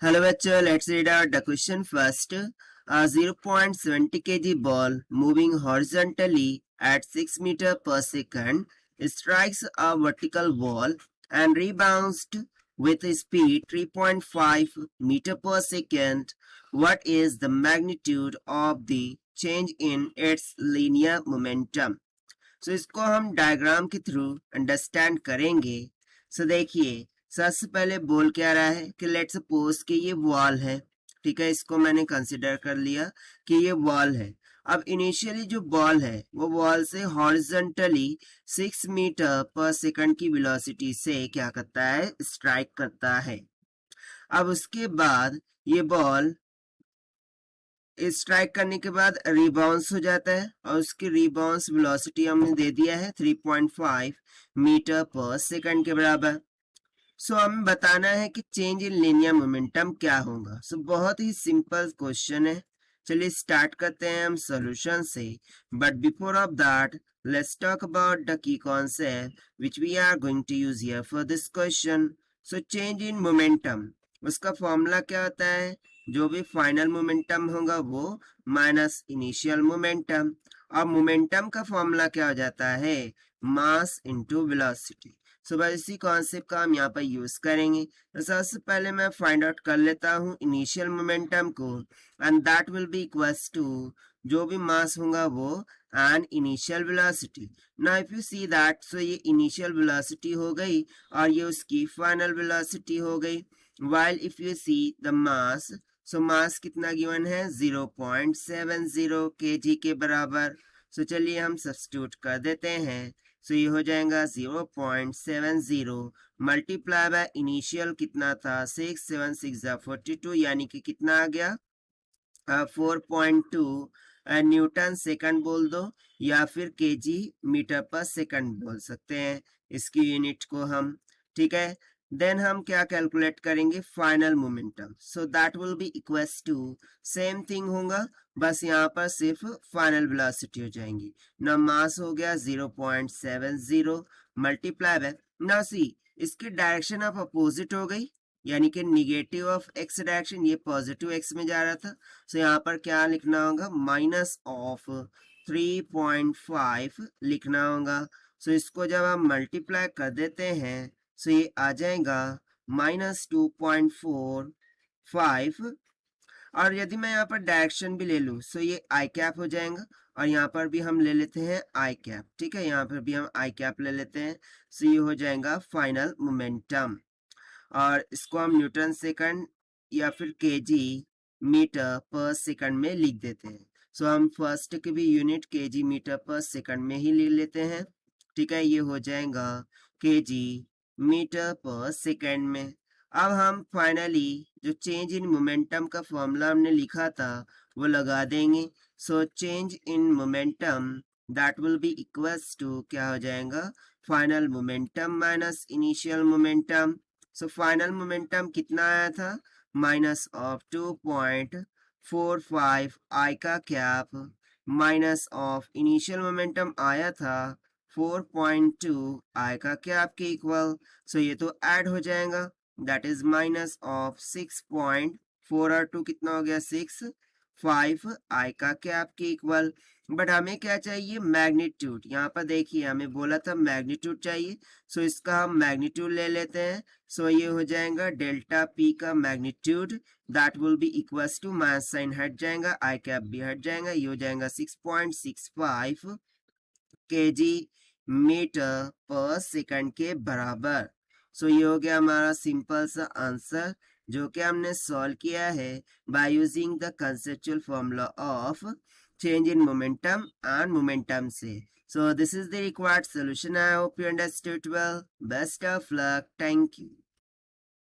Hello bachcho, let's read out the question first. A 0.70 kg ball moving horizontally at 6 meter per second strikes a vertical wall and rebounds with a speed 3.5 meter per second. What is the magnitude of the change in its linear momentum? सो इसको हम diagram के through understand करेंगे। सो देखिए, सबसे पहले बोल क्या रहा है कि लेट्स सपोज कि ये वॉल है, ठीक है, इसको मैंने कंसिडर कर लिया कि ये वॉल है। अब इनिशियली जो बॉल है वो वॉल से हॉरिजॉन्टली 6 मीटर पर सेकंड की वेलोसिटी से क्या करता है, स्ट्राइक करता है। अब उसके बाद ये बॉल स्ट्राइक करने के बाद रिबाउंस हो जाता है और उसकी रिबाउंस वेलोसिटी हमने दे दिया है 3.5 मीटर पर सेकंड के बराबर। सो हमें बताना है कि चेंज इन लीनियर मोमेंटम क्या होगा। सो बहुत ही सिंपल क्वेश्चन है, चलिए स्टार्ट करते हैं हम सॉल्यूशन से। But before of that let's talk about the key concept which we are going to use here for this question. So change in momentum, उसका फॉर्मूला क्या होता है, जो भी फाइनल मोमेंटम होगा वो माइनस इनिशियल मोमेंटम। और मोमेंटम का फॉर्मूला क्या हो जाता है, मास इनटू वेलोसिटी। सो बस इसी कॉन्सेप्ट का हम यहाँ पर यूज करेंगे। तो सबसे पहले मैं फाइंड आउट कर लेता हूँ इनिशियल मोमेंटम को, and that will be equals to जो भी मास होगा वो and initial velocity. Now if you see that, so ये इनिशियल वेलोसिटी हो गई और ये उसकी फाइनल वेलोसिटी हो गई। while if you see the mass, so mass कितना गिवन है 0.70 kg के बराबर। सो चलिए हम सब्स्टिट्यूट कर देते हैं। सो ये हो जाएगा 0.70 मल्टीप्लाई बाय इनिशियल कितना था 6 7 6 42, यानी कि कितना आ गया 4.2 न्यूटन सेकंड बोल दो या फिर केजी मीटर पर सेकंड बोल सकते हैं इसकी यूनिट को हम, ठीक है। देन हम क्या कैलकुलेट करेंगे, final momentum. So that will be equals to same thing होगा, बस यहाँ पर सिर्फ फाइनल वेलोसिटी हो जाएंगी ना। मास हो गया 0.70 मल्टीप्लाई बाय, ना सी इसकी डायरेक्शन ऑफ अपोजिट हो गई, यानी कि निगेटिव ऑफ एक्स डायरेक्शन, ये पॉजिटिव एक्स में जा रहा था। सो यहाँ पर क्या लिखना होगा, माइनस ऑफ 3.5 लिखना होगा। सो इसको जब हम मल्टीप्लाई कर देते हैं सो ये आ जाएगा -2.45। और यदि मैं यहाँ पर डायरेक्शन भी ले लूँ सो ये आई कैप हो जाएगा, और यहाँ पर भी हम ले लेते हैं आई कैप, ठीक है, यहाँ पर भी हम आई कैप ले लेते हैं। सो ये हो जाएगा फाइनल मोमेंटम, और इसको हम न्यूटन सेकंड या फिर केजी मीटर पर सेकंड में लिख देते हैं। सो हम फर्स्ट की भी यूनिट केजी मीटर पर सेकंड में ही ले लेते हैं, ठीक है। ये हो जाएगा केजी मीटर पर सेकंड में। अब हम फाइनली जो चेंज इन मोमेंटम का फॉर्मूला हमने लिखा था वो लगा देंगे। So change in momentum that will be equals to क्या हो जाएगा, final momentum minus initial momentum. So final momentum कितना आया था, माइनस ऑफ 2.45 आई का cap minus of initial momentum आया था 4.2 आई का कैप के इक्वल। सो ये तो ऐड हो जाएगा, दैट इज माइनस ऑफ 6.4 और 2 कितना हो गया 6 5 आई का कैप के इक्वल। बट हमें क्या चाहिए, मैग्नीट्यूड। यहाँ पर देखिए हमें बोला था मैग्नीट्यूड चाहिए, सो इसका हम मैग्नीट्यूड ले लेते हैं। सो ये हो जाएगा डेल्टा पी का magnitude, that will be equals to minus sign हट जाएगा, आई कैप भी हट जाएगा, ये हो जाएगा 6.65 केजी मीटर पर सेकंड के बराबर। सो ये हो गया हमारा सिंपल सा आंसर, जो कि हमने सॉल्व किया है by using the conceptual formula of change in momentum and momentum से। So this is the required solution. I hope you understood well. Best of luck. Thank you.